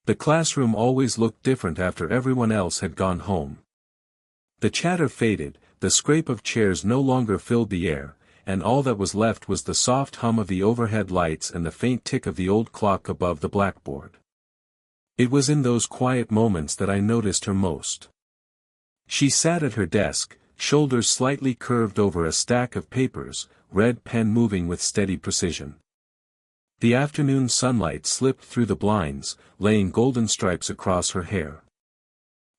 The classroom always looked different after everyone else had gone home. The chatter faded, the scrape of chairs no longer filled the air, and all that was left was the soft hum of the overhead lights and the faint tick of the old clock above the blackboard. It was in those quiet moments that I noticed her most. She sat at her desk, shoulders slightly curved over a stack of papers, red pen moving with steady precision. The afternoon sunlight slipped through the blinds, laying golden stripes across her hair.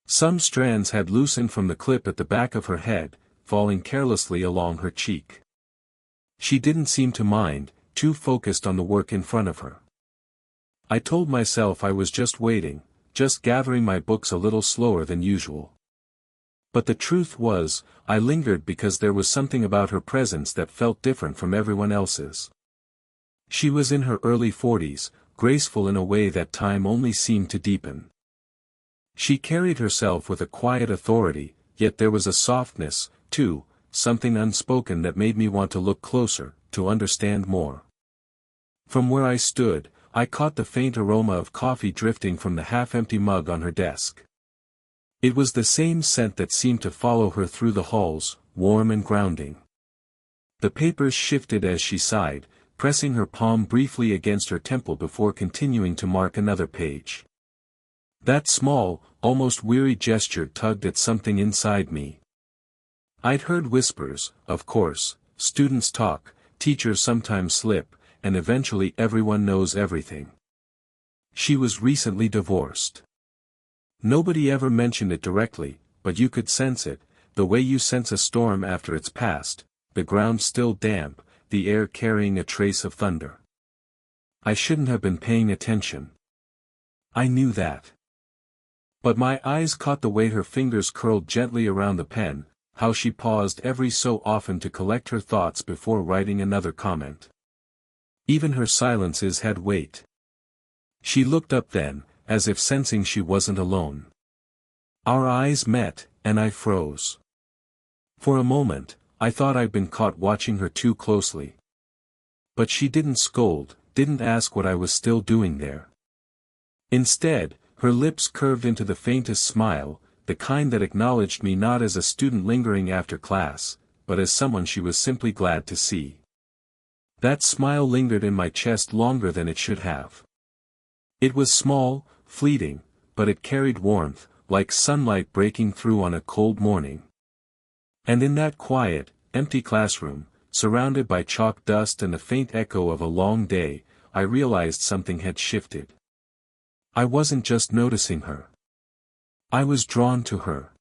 Some strands had loosened from the clip at the back of her head, falling carelessly along her cheek. She didn't seem to mind, too focused on the work in front of her. I told myself I was just waiting, just gathering my books a little slower than usual. But the truth was, I lingered because there was something about her presence that felt different from everyone else's. She was in her early 40s, graceful in a way that time only seemed to deepen. She carried herself with a quiet authority, yet there was a softness, too, something unspoken that made me want to look closer, to understand more. From where I stood, I caught the faint aroma of coffee drifting from the half-empty mug on her desk. It was the same scent that seemed to follow her through the halls, warm and grounding. The papers shifted as she sighed, pressing her palm briefly against her temple before continuing to mark another page. That small, almost weary gesture tugged at something inside me. I'd heard whispers, of course, students talk, teachers sometimes slip, and eventually everyone knows everything. She was recently divorced. Nobody ever mentioned it directly, but you could sense it, the way you sense a storm after it's passed, the ground still damp, the air carrying a trace of thunder. I shouldn't have been paying attention. I knew that. But my eyes caught the way her fingers curled gently around the pen, how she paused every so often to collect her thoughts before writing another comment. Even her silences had weight. She looked up then, as if sensing she wasn't alone. Our eyes met, and I froze. For a moment, I thought I'd been caught watching her too closely. But she didn't scold, didn't ask what I was still doing there. Instead, her lips curved into the faintest smile, the kind that acknowledged me not as a student lingering after class, but as someone she was simply glad to see. That smile lingered in my chest longer than it should have. It was small, fleeting, but it carried warmth, like sunlight breaking through on a cold morning. And in that quiet, empty classroom, surrounded by chalk dust and the faint echo of a long day, I realized something had shifted. I wasn't just noticing her. I was drawn to her.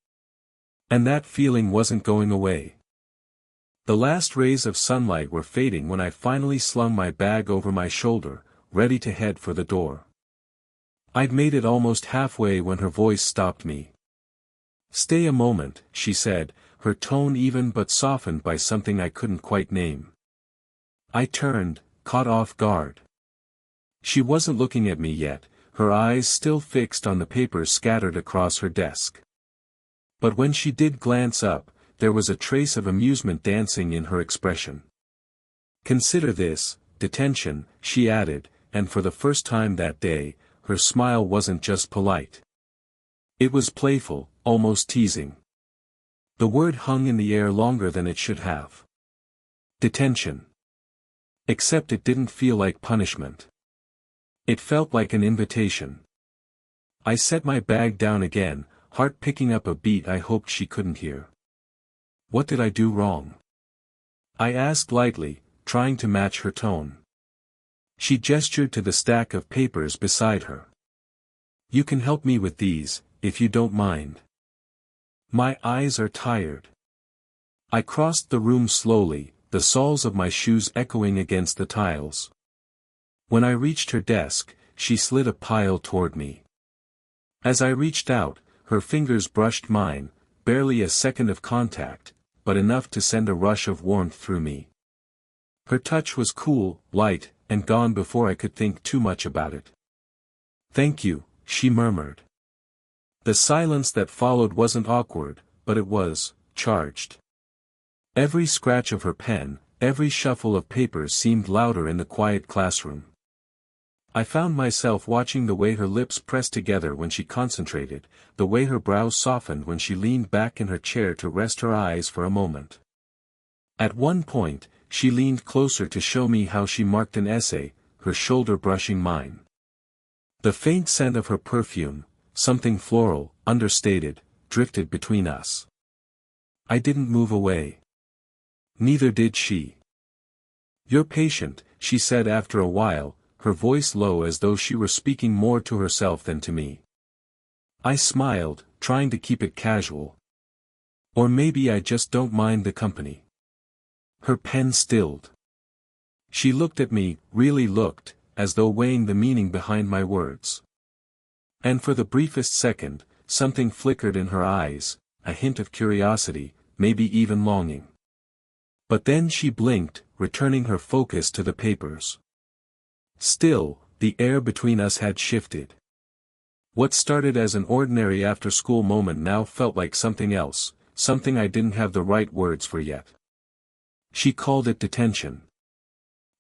And that feeling wasn't going away. The last rays of sunlight were fading when I finally slung my bag over my shoulder, ready to head for the door. I'd made it almost halfway when her voice stopped me. "Stay a moment," she said, her tone even but softened by something I couldn't quite name. I turned, caught off guard. She wasn't looking at me yet, her eyes still fixed on the papers scattered across her desk. But when she did glance up, there was a trace of amusement dancing in her expression. "Consider this, detention," she added, and for the first time that day, her smile wasn't just polite. It was playful, almost teasing. The word hung in the air longer than it should have. Detention. Except it didn't feel like punishment. It felt like an invitation. I set my bag down again, heart picking up a beat I hoped she couldn't hear. What did I do wrong? I asked lightly, trying to match her tone. She gestured to the stack of papers beside her. "You can help me with these, if you don't mind. My eyes are tired." I crossed the room slowly, the soles of my shoes echoing against the tiles. When I reached her desk, she slid a pile toward me. As I reached out, her fingers brushed mine, barely a second of contact, but enough to send a rush of warmth through me. Her touch was cool, light, and gone before I could think too much about it. "Thank you," she murmured. The silence that followed wasn't awkward, but it was charged. Every scratch of her pen, every shuffle of papers seemed louder in the quiet classroom. I found myself watching the way her lips pressed together when she concentrated, the way her brows softened when she leaned back in her chair to rest her eyes for a moment. At one point, she leaned closer to show me how she marked an essay, her shoulder brushing mine. The faint scent of her perfume, something floral, understated, drifted between us. I didn't move away. Neither did she. "You're patient," she said after a while, her voice low as though she were speaking more to herself than to me. I smiled, trying to keep it casual. "Or maybe I just don't mind the company." Her pen stilled. She looked at me, really looked, as though weighing the meaning behind my words. And for the briefest second, something flickered in her eyes, a hint of curiosity, maybe even longing. But then she blinked, returning her focus to the papers. Still, the air between us had shifted. What started as an ordinary after-school moment now felt like something else, something I didn't have the right words for yet. She called it detention.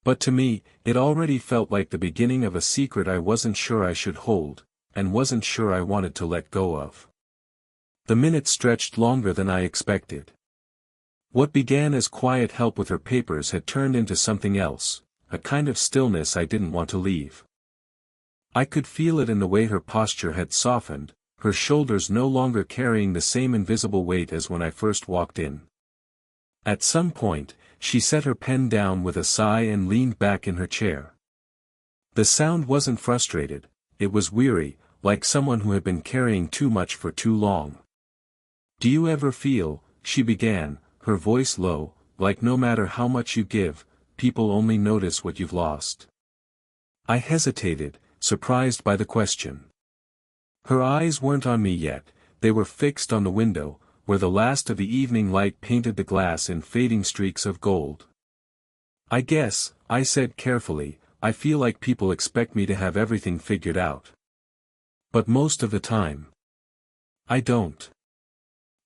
But to me, it already felt like the beginning of a secret I wasn't sure I should hold, and wasn't sure I wanted to let go of. The minutes stretched longer than I expected. What began as quiet help with her papers had turned into something else, a kind of stillness I didn't want to leave. I could feel it in the way her posture had softened, her shoulders no longer carrying the same invisible weight as when I first walked in. At some point, she set her pen down with a sigh and leaned back in her chair. The sound wasn't frustrated, it was weary, like someone who had been carrying too much for too long. "Do you ever feel," she began, her voice low, "like no matter how much you give, people only notice what you've lost?" I hesitated, surprised by the question. Her eyes weren't on me yet, they were fixed on the window, where the last of the evening light painted the glass in fading streaks of gold. "I guess," I said carefully, "I feel like people expect me to have everything figured out. But most of the time, I don't."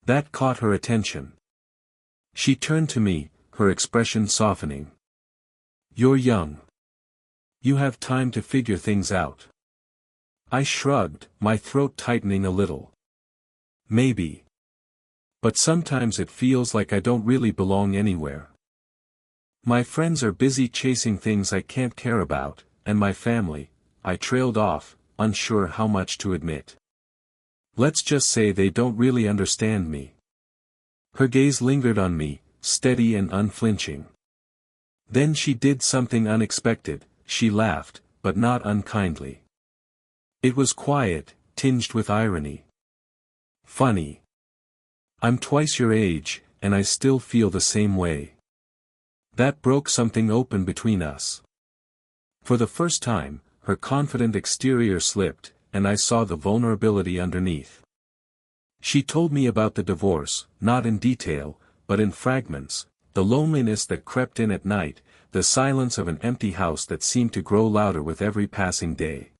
That caught her attention. She turned to me, her expression softening. "You're young. You have time to figure things out." I shrugged, my throat tightening a little. "Maybe. But sometimes it feels like I don't really belong anywhere. My friends are busy chasing things I can't care about, and my family," I trailed off, unsure how much to admit. "Let's just say they don't really understand me." Her gaze lingered on me, steady and unflinching. Then she did something unexpected, she laughed, but not unkindly. It was quiet, tinged with irony. "Funny. I'm twice your age, and I still feel the same way." That broke something open between us. For the first time, her confident exterior slipped, and I saw the vulnerability underneath. She told me about the divorce, not in detail, but in fragments, the loneliness that crept in at night, the silence of an empty house that seemed to grow louder with every passing day.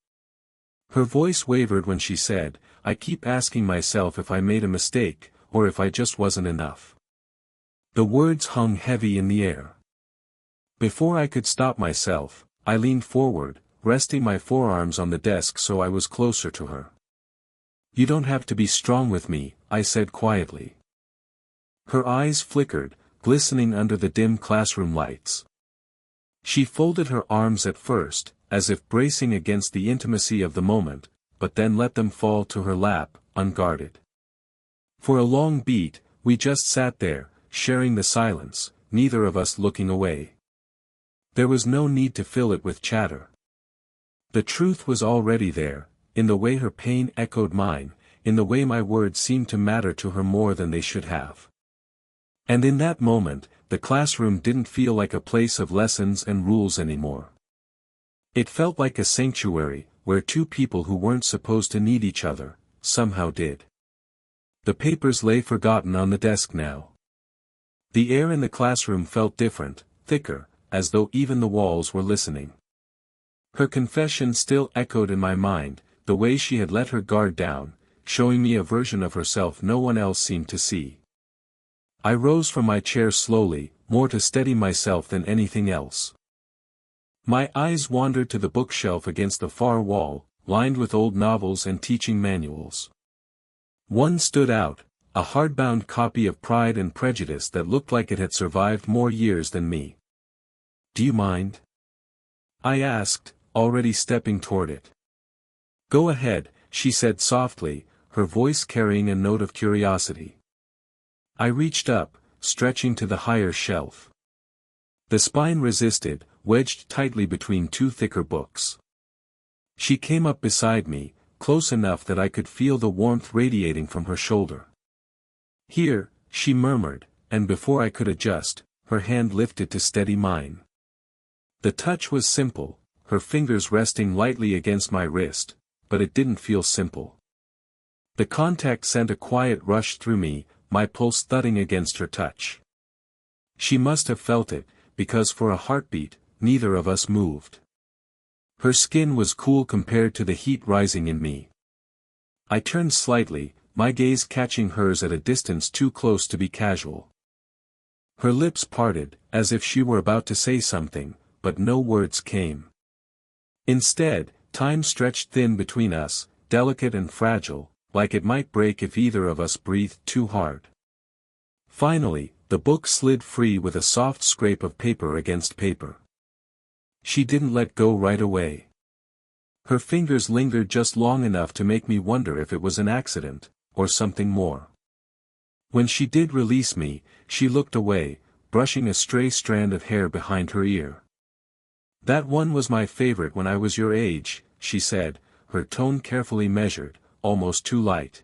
Her voice wavered when she said, "I keep asking myself if I made a mistake, or if I just wasn't enough." The words hung heavy in the air. Before I could stop myself, I leaned forward, resting my forearms on the desk so I was closer to her. "You don't have to be strong with me," I said quietly. Her eyes flickered, glistening under the dim classroom lights. She folded her arms at first, as if bracing against the intimacy of the moment, but then let them fall to her lap, unguarded. For a long beat, we just sat there, sharing the silence, neither of us looking away. There was no need to fill it with chatter. The truth was already there, in the way her pain echoed mine, in the way my words seemed to matter to her more than they should have. And in that moment, the classroom didn't feel like a place of lessons and rules anymore. It felt like a sanctuary, where two people who weren't supposed to need each other, somehow did. The papers lay forgotten on the desk now. The air in the classroom felt different, thicker, as though even the walls were listening. Her confession still echoed in my mind, the way she had let her guard down, showing me a version of herself no one else seemed to see. I rose from my chair slowly, more to steady myself than anything else. My eyes wandered to the bookshelf against the far wall, lined with old novels and teaching manuals. One stood out, a hardbound copy of Pride and Prejudice that looked like it had survived more years than me. "Do you mind?" I asked, already stepping toward it. "Go ahead," she said softly, her voice carrying a note of curiosity. I reached up, stretching to the higher shelf. The spine resisted, wedged tightly between two thicker books. She came up beside me, close enough that I could feel the warmth radiating from her shoulder. "Here," she murmured, and before I could adjust, her hand lifted to steady mine. The touch was simple, her fingers resting lightly against my wrist, but it didn't feel simple. The contact sent a quiet rush through me, my pulse thudding against her touch. She must have felt it, because for a heartbeat, neither of us moved. Her skin was cool compared to the heat rising in me. I turned slightly, my gaze catching hers at a distance too close to be casual. Her lips parted, as if she were about to say something, but no words came. Instead, time stretched thin between us, delicate and fragile, like it might break if either of us breathed too hard. Finally, the book slid free with a soft scrape of paper against paper. She didn't let go right away. Her fingers lingered just long enough to make me wonder if it was an accident, or something more. When she did release me, she looked away, brushing a stray strand of hair behind her ear. "That one was my favorite when I was your age," she said, her tone carefully measured, almost too light.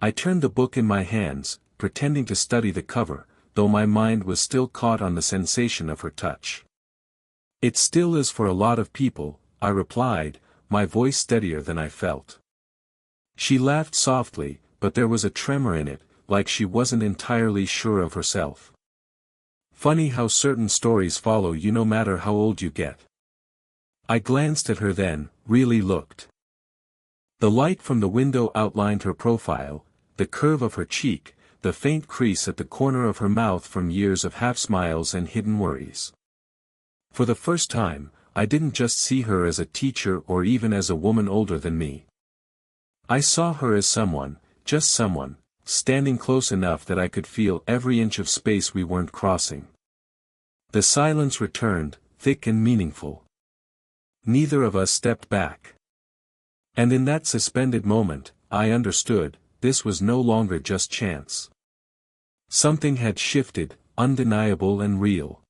I turned the book in my hands, pretending to study the cover, though my mind was still caught on the sensation of her touch. "It still is for a lot of people," I replied, my voice steadier than I felt. She laughed softly, but there was a tremor in it, like she wasn't entirely sure of herself. "Funny how certain stories follow you no matter how old you get." I glanced at her then, really looked. The light from the window outlined her profile, the curve of her cheek, the faint crease at the corner of her mouth from years of half-smiles and hidden worries. For the first time, I didn't just see her as a teacher or even as a woman older than me. I saw her as someone, just someone, standing close enough that I could feel every inch of space we weren't crossing. The silence returned, thick and meaningful. Neither of us stepped back. And in that suspended moment, I understood, this was no longer just chance. Something had shifted, undeniable and real.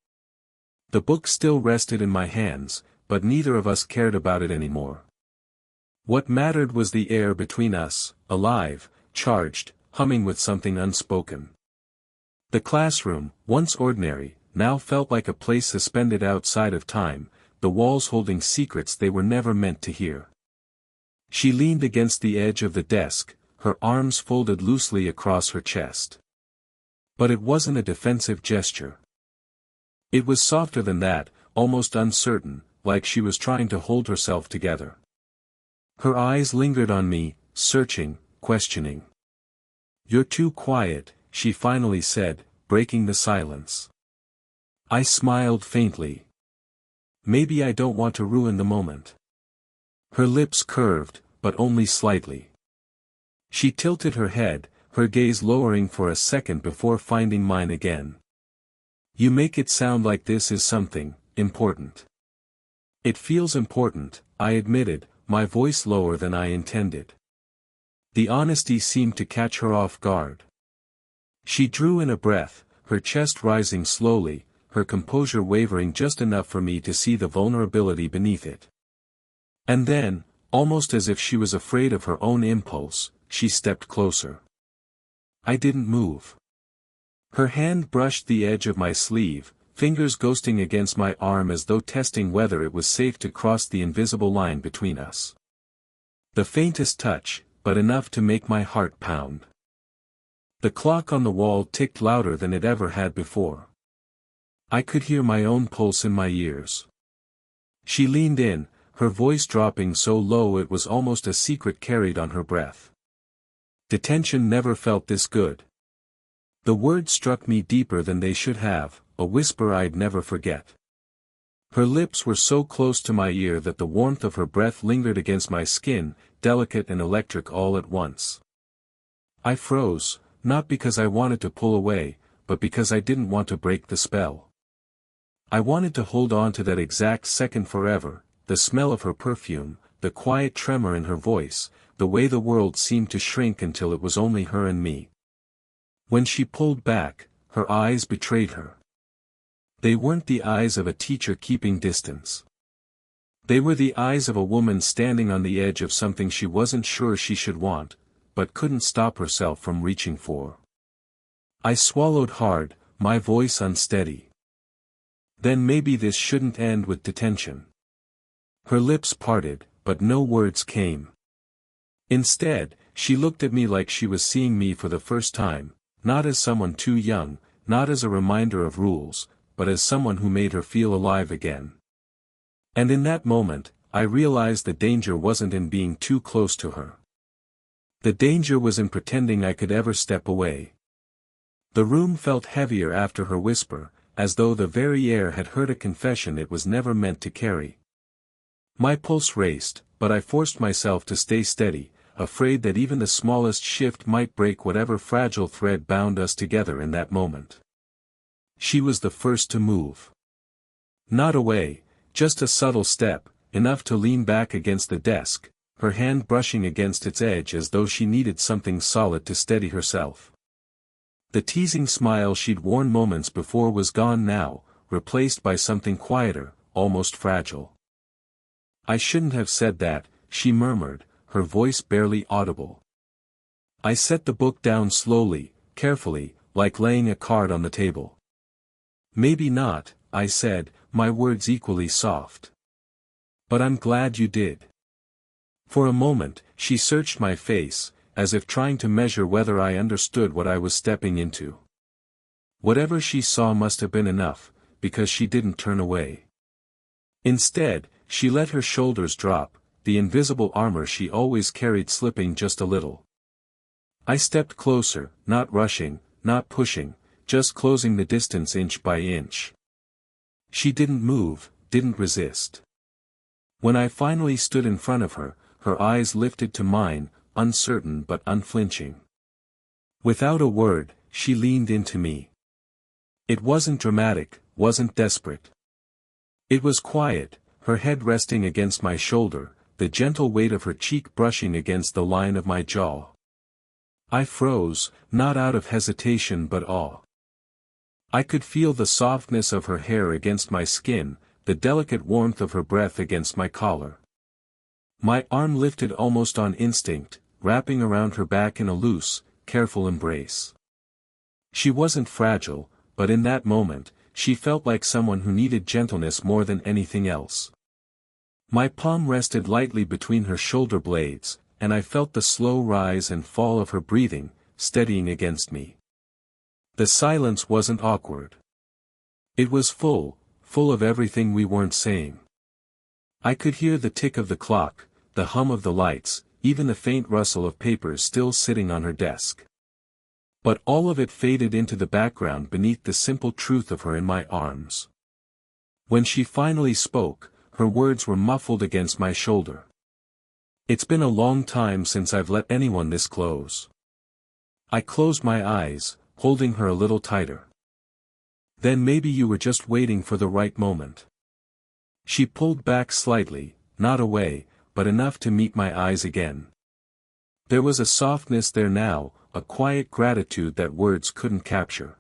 The book still rested in my hands, but neither of us cared about it anymore. What mattered was the air between us, alive, charged, humming with something unspoken. The classroom, once ordinary, now felt like a place suspended outside of time, the walls holding secrets they were never meant to hear. She leaned against the edge of the desk, her arms folded loosely across her chest. But it wasn't a defensive gesture. It was softer than that, almost uncertain, like she was trying to hold herself together. Her eyes lingered on me, searching, questioning. "You're too quiet," she finally said, breaking the silence. I smiled faintly. "Maybe I don't want to ruin the moment." Her lips curved, but only slightly. She tilted her head, her gaze lowering for a second before finding mine again. "You make it sound like this is something important." "It feels important," I admitted, my voice lower than I intended. The honesty seemed to catch her off guard. She drew in a breath, her chest rising slowly, her composure wavering just enough for me to see the vulnerability beneath it. And then, almost as if she was afraid of her own impulse, she stepped closer. I didn't move. Her hand brushed the edge of my sleeve, fingers ghosting against my arm as though testing whether it was safe to cross the invisible line between us. The faintest touch, but enough to make my heart pound. The clock on the wall ticked louder than it ever had before. I could hear my own pulse in my ears. She leaned in, her voice dropping so low it was almost a secret carried on her breath. "Detention never felt this good." The words struck me deeper than they should have, a whisper I'd never forget. Her lips were so close to my ear that the warmth of her breath lingered against my skin, delicate and electric all at once. I froze, not because I wanted to pull away, but because I didn't want to break the spell. I wanted to hold on to that exact second forever, the smell of her perfume, the quiet tremor in her voice, the way the world seemed to shrink until it was only her and me. When she pulled back, her eyes betrayed her. They weren't the eyes of a teacher keeping distance. They were the eyes of a woman standing on the edge of something she wasn't sure she should want, but couldn't stop herself from reaching for. I swallowed hard, my voice unsteady. Then maybe this shouldn't end with detention. Her lips parted, but no words came. Instead, she looked at me like she was seeing me for the first time, not as someone too young, not as a reminder of rules, but as someone who made her feel alive again. And in that moment, I realized the danger wasn't in being too close to her. The danger was in pretending I could ever step away. The room felt heavier after her whisper, as though the very air had heard a confession it was never meant to carry. My pulse raced, but I forced myself to stay steady, afraid that even the smallest shift might break whatever fragile thread bound us together in that moment. She was the first to move. Not away, just a subtle step, enough to lean back against the desk, her hand brushing against its edge as though she needed something solid to steady herself. The teasing smile she'd worn moments before was gone now, replaced by something quieter, almost fragile. "I shouldn't have said that," she murmured, her voice barely audible. I set the book down slowly, carefully, like laying a card on the table. "Maybe not," I said, my words equally soft. "But I'm glad you did." For a moment, she searched my face, as if trying to measure whether I understood what I was stepping into. Whatever she saw must have been enough, because she didn't turn away. Instead, she let her shoulders drop, the invisible armor she always carried slipping just a little. I stepped closer, not rushing, not pushing, just closing the distance inch by inch. She didn't move, didn't resist. When I finally stood in front of her, her eyes lifted to mine, uncertain but unflinching. Without a word, she leaned into me. It wasn't dramatic, wasn't desperate. It was quiet, her head resting against my shoulder, the gentle weight of her cheek brushing against the line of my jaw. I froze, not out of hesitation but awe. I could feel the softness of her hair against my skin, the delicate warmth of her breath against my collar. My arm lifted almost on instinct, wrapping around her back in a loose, careful embrace. She wasn't fragile, but in that moment, she felt like someone who needed gentleness more than anything else. My palm rested lightly between her shoulder blades, and I felt the slow rise and fall of her breathing, steadying against me. The silence wasn't awkward. It was full of everything we weren't saying. I could hear the tick of the clock, the hum of the lights, even the faint rustle of papers still sitting on her desk. But all of it faded into the background beneath the simple truth of her in my arms. When she finally spoke, her words were muffled against my shoulder. "It's been a long time since I've let anyone this close." I closed my eyes, holding her a little tighter. "Then maybe you were just waiting for the right moment." She pulled back slightly, not away, but enough to meet my eyes again. There was a softness there now, a quiet gratitude that words couldn't capture.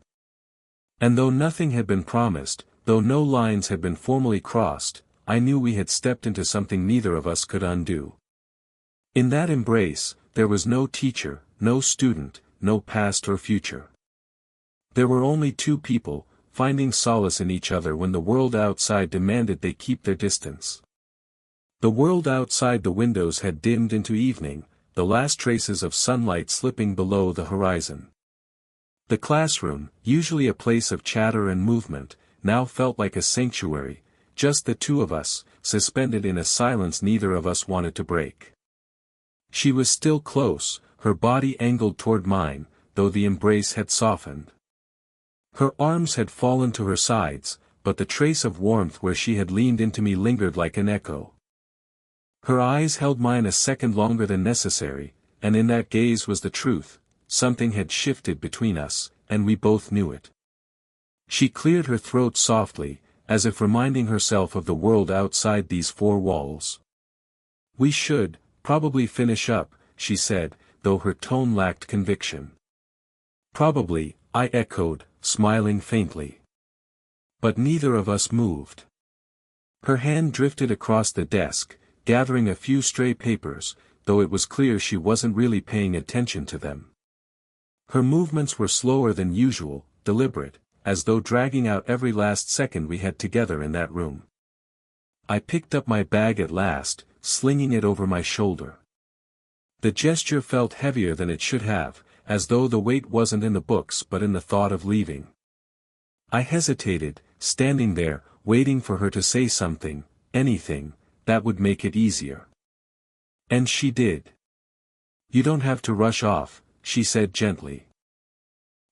And though nothing had been promised, though no lines had been formally crossed, I knew we had stepped into something neither of us could undo. In that embrace, there was no teacher, no student, no past or future. There were only two people, finding solace in each other when the world outside demanded they keep their distance. The world outside the windows had dimmed into evening, the last traces of sunlight slipping below the horizon. The classroom, usually a place of chatter and movement, now felt like a sanctuary, just the two of us, suspended in a silence neither of us wanted to break. She was still close, her body angled toward mine, though the embrace had softened. Her arms had fallen to her sides, but the trace of warmth where she had leaned into me lingered like an echo. Her eyes held mine a second longer than necessary, and in that gaze was the truth. Something had shifted between us, and we both knew it. She cleared her throat softly, as if reminding herself of the world outside these four walls. "We should, probably finish up," she said, though her tone lacked conviction. "Probably," I echoed, smiling faintly. But neither of us moved. Her hand drifted across the desk, gathering a few stray papers, though it was clear she wasn't really paying attention to them. Her movements were slower than usual, deliberate, as though dragging out every last second we had together in that room. I picked up my bag at last, slinging it over my shoulder. The gesture felt heavier than it should have, as though the weight wasn't in the books but in the thought of leaving. I hesitated, standing there, waiting for her to say something, anything, that would make it easier. And she did. "You don't have to rush off," she said gently.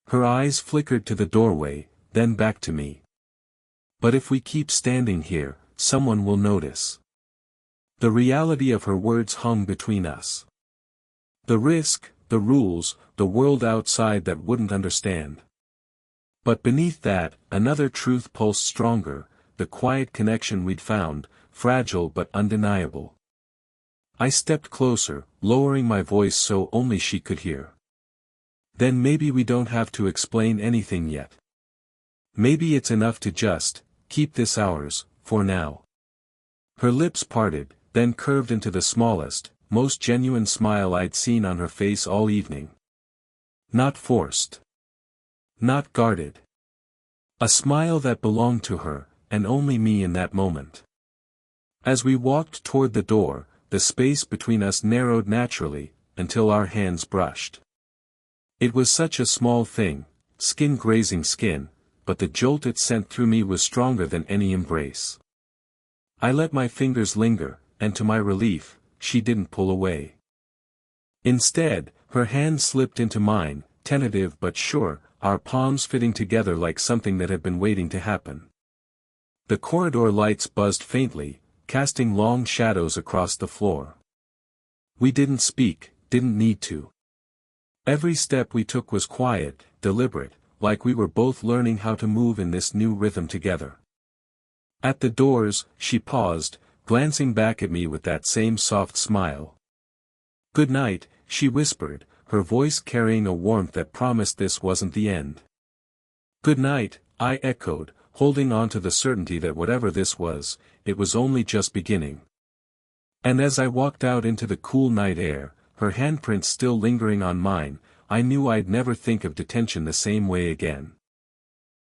Her eyes flickered to the doorway, then back to me. "But if we keep standing here, someone will notice." The reality of her words hung between us. The risk, the rules, the world outside that wouldn't understand. But beneath that, another truth pulsed stronger, the quiet connection we'd found, fragile but undeniable. I stepped closer, lowering my voice so only she could hear. "Then maybe we don't have to explain anything yet. Maybe it's enough to just keep this ours, for now." Her lips parted, then curved into the smallest, most genuine smile I'd seen on her face all evening. Not forced. Not guarded. A smile that belonged to her, and only me in that moment. As we walked toward the door, the space between us narrowed naturally, until our hands brushed. It was such a small thing, skin grazing skin, but the jolt it sent through me was stronger than any embrace. I let my fingers linger, and to my relief, she didn't pull away. Instead, her hand slipped into mine, tentative but sure, our palms fitting together like something that had been waiting to happen. The corridor lights buzzed faintly, casting long shadows across the floor. We didn't speak, didn't need to. Every step we took was quiet, deliberate, like we were both learning how to move in this new rhythm together. At the doors, she paused, glancing back at me with that same soft smile. "Good night," she whispered, her voice carrying a warmth that promised this wasn't the end. "Good night," I echoed, holding on to the certainty that whatever this was, it was only just beginning. And as I walked out into the cool night air, her handprint still lingering on mine, I knew I'd never think of detention the same way again.